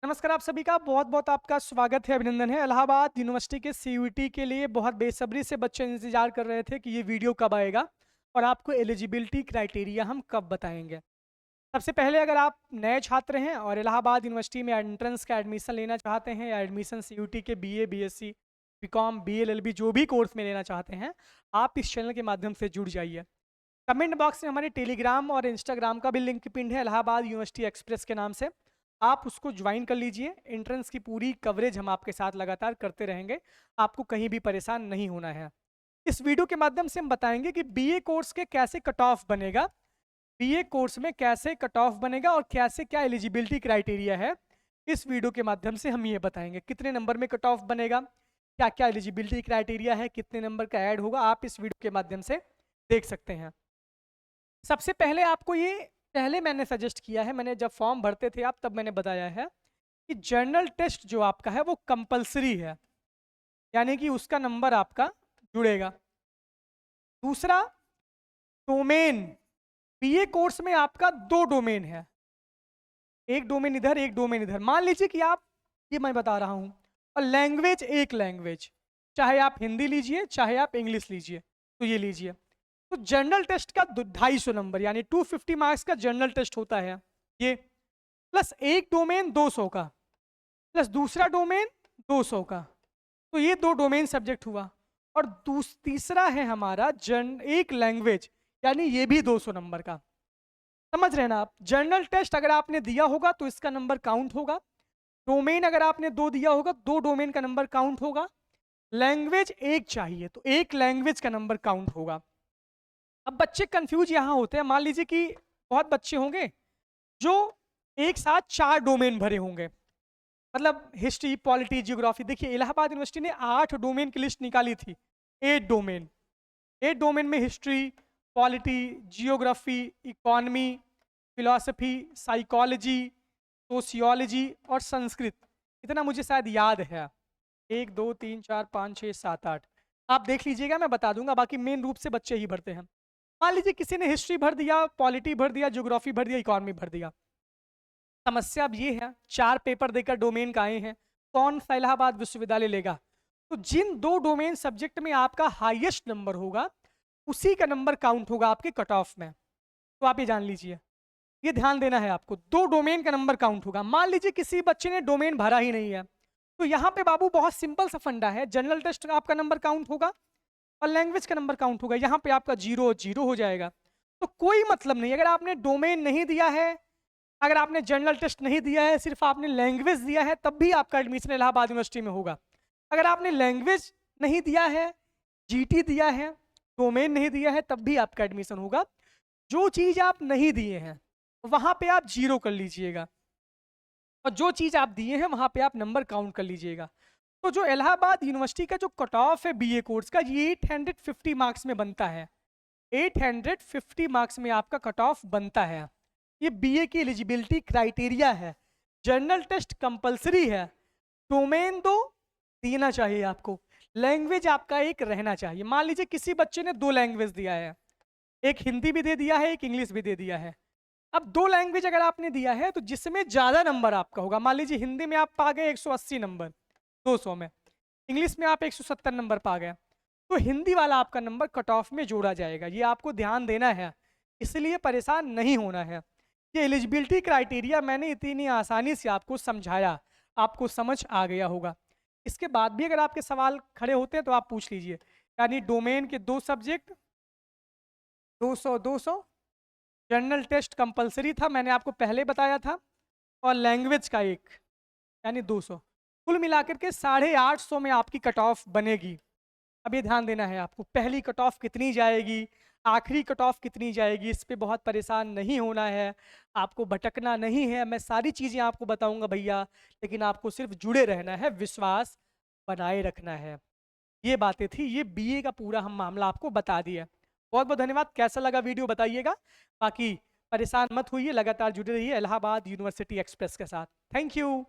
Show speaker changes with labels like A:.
A: नमस्कार आप सभी का बहुत बहुत आपका स्वागत है, अभिनंदन है। इलाहाबाद यूनिवर्सिटी के सीयूईटी के लिए बहुत बेसब्री से बच्चे इंतजार कर रहे थे कि ये वीडियो कब आएगा और आपको एलिजिबिलिटी क्राइटेरिया हम कब बताएंगे। सबसे पहले अगर आप नए छात्र हैं और इलाहाबाद यूनिवर्सिटी में एंट्रेंस का एडमिशन लेना चाहते हैं या एडमिशन सीयूईटी के बीए, बीएससी, बीकॉम, बीएलएलबी जो भी कोर्स में लेना चाहते हैं, आप इस चैनल के माध्यम से जुड़ जाइए। कमेंट बॉक्स में हमारे टेलीग्राम और इंस्टाग्राम का भी लिंक पिन है, इलाहाबाद यूनिवर्सिटी एक्सप्रेस के नाम से। आप उसको ज्वाइन कर लीजिए। एंट्रेंस की पूरी कवरेज हम आपके साथ लगातार करते रहेंगे, आपको कहीं भी परेशान नहीं होना है। इस वीडियो के माध्यम से हम बताएंगे कि बीए कोर्स के कैसे कट ऑफ बनेगा, बीए कोर्स में कैसे कट ऑफ बनेगा और कैसे क्या एलिजिबिलिटी क्राइटेरिया है। इस वीडियो के माध्यम से हम ये बताएंगे कितने नंबर में कट ऑफ बनेगा, क्या क्या एलिजिबिलिटी क्राइटेरिया है, कितने नंबर का ऐड होगा, आप इस वीडियो के माध्यम से देख सकते हैं। सबसे पहले आपको ये पहले मैंने सजेस्ट किया है, मैंने जब फॉर्म भरते थे आप तब मैंने बताया है कि जर्नल टेस्ट जो आपका है वो कंपलसरी है, यानी कि उसका नंबर आपका जुड़ेगा। दूसरा, डोमेन, बीए कोर्स में आपका 2 डोमेन है, एक डोमेन इधर एक डोमेन इधर। मान लीजिए कि आप, ये मैं बता रहा हूं, और लैंग्वेज एक लैंग्वेज, चाहे आप हिंदी लीजिए चाहे आप इंग्लिश लीजिए, तो ये लीजिए। तो जनरल टेस्ट का 250 नंबर यानी 250 मार्क्स का जनरल टेस्ट होता है ये, प्लस एक डोमेन 200 का, प्लस दूसरा डोमेन 200 का। तो ये 2 डोमेन सब्जेक्ट हुआ। और तीसरा है हमारा एक लैंग्वेज, यानी ये भी 200 नंबर का। समझ रहे हैं ना आप? जनरल टेस्ट अगर आपने दिया होगा तो इसका नंबर काउंट होगा। डोमेन अगर आपने 2 दिया होगा, 2 डोमेन का नंबर काउंट होगा। लैंग्वेज एक चाहिए तो एक लैंग्वेज का नंबर काउंट होगा। अब बच्चे कंफ्यूज यहाँ होते हैं, मान लीजिए कि बहुत बच्चे होंगे जो एक साथ 4 डोमेन भरे होंगे, मतलब हिस्ट्री, पॉलिटी, जियोग्राफी। देखिए इलाहाबाद यूनिवर्सिटी ने 8 डोमेन की लिस्ट निकाली थी, 8 डोमेन। 8 डोमेन में history, polity, geography, economy, philosophy, psychology, sociology और संस्कृत। इतना मुझे शायद याद है, 1 2 3 4 5 6 7 8। आप देख लीजिएगा, मैं बता दूंगा, बाकी मेन रूप से बच्चे ही भरते हैं। मान लीजिए किसी ने हिस्ट्री भर दिया, पॉलिटी भर दिया, ज्योग्राफी भर दिया, इकोनॉमी भर दिया। समस्या अब ये है, 4 पेपर देकर डोमेन का आए हैं, कौन सा इलाहाबाद विश्वविद्यालय लेगा? तो जिन 2 डोमेन सब्जेक्ट में आपका हाईएस्ट नंबर होगा उसी का नंबर काउंट होगा आपके कट ऑफ में। तो आप ये जान लीजिए, ये ध्यान देना है आपको, 2 डोमेन का नंबर काउंट होगा। मान लीजिए किसी बच्चे ने डोमेन भरा ही नहीं है, तो यहाँ पे बाबू बहुत सिंपल सा फंडा है, जनरल टेस्ट का आपका नंबर काउंट होगा और लैंग्वेज का नंबर काउंट होगा। यहाँ पे आपका 0 0 हो जाएगा। तो कोई मतलब नहीं, अगर आपने डोमेन नहीं दिया है, अगर आपने जनरल टेस्ट नहीं दिया है, सिर्फ आपने लैंग्वेज दिया है, तब भी आपका एडमिशन इलाहाबाद यूनिवर्सिटी में होगा। अगर आपने लैंग्वेज नहीं दिया है, जीटी दिया है, डोमेन नहीं दिया है, तब भी आपका एडमिशन होगा। जो चीज आप नहीं दिए हैं वहां पे आप 0 कर लीजिएगा, और जो चीज आप दिए हैं वहां पे आप नंबर काउंट कर लीजिएगा। तो जो इलाहाबाद यूनिवर्सिटी का जो कट ऑफ है बीए कोर्स का, ये 850 मार्क्स में बनता है। 850 मार्क्स में आपका कट ऑफ बनता है। ये बीए की एलिजिबिलिटी क्राइटेरिया है। जनरल टेस्ट कंपलसरी है, डोमेन 2 देना चाहिए आपको, लैंग्वेज आपका एक रहना चाहिए। मान लीजिए किसी बच्चे ने 2 लैंग्वेज दिया है, एक हिंदी भी दे दिया है, एक इंग्लिश भी दे दिया है। अब 2 लैंग्वेज अगर आपने दिया है तो जिसमें ज्यादा नंबर आपका होगा, मान लीजिए हिंदी में आप पा गए 180 नंबर 200 में, इंग्लिश में आप 170 नंबर पा गए, तो हिंदी वाला आपका नंबर कट ऑफ में जोड़ा जाएगा। ये आपको ध्यान देना है, इसलिए परेशान नहीं होना है। ये एलिजिबिलिटी क्राइटेरिया मैंने इतनी आसानी से आपको समझाया, आपको समझ आ गया होगा। इसके बाद भी अगर आपके सवाल खड़े होते हैं तो आप पूछ लीजिए। यानी डोमेन के 2 सब्जेक्ट 200 200, जनरल टेस्ट कंपलसरी था, मैंने आपको पहले बताया था, और लैंग्वेज का एक, यानी 200। कुल मिलाकर के 850 में आपकी कट ऑफ बनेगी। अब ये ध्यान देना है आपको, पहली कट ऑफ कितनी जाएगी, आखिरी कट ऑफ कितनी जाएगी, इस पे बहुत परेशान नहीं होना है, आपको भटकना नहीं है। मैं सारी चीज़ें आपको बताऊंगा भैया, लेकिन आपको सिर्फ जुड़े रहना है, विश्वास बनाए रखना है। ये बातें थी, ये बीए का पूरा हम मामला आपको बता दिया। बहुत बहुत धन्यवाद। कैसा लगा वीडियो बताइएगा, बाकी परेशान मत होइए, लगातार जुड़े रहिए इलाहाबाद यूनिवर्सिटी एक्सप्रेस के साथ। Thank you.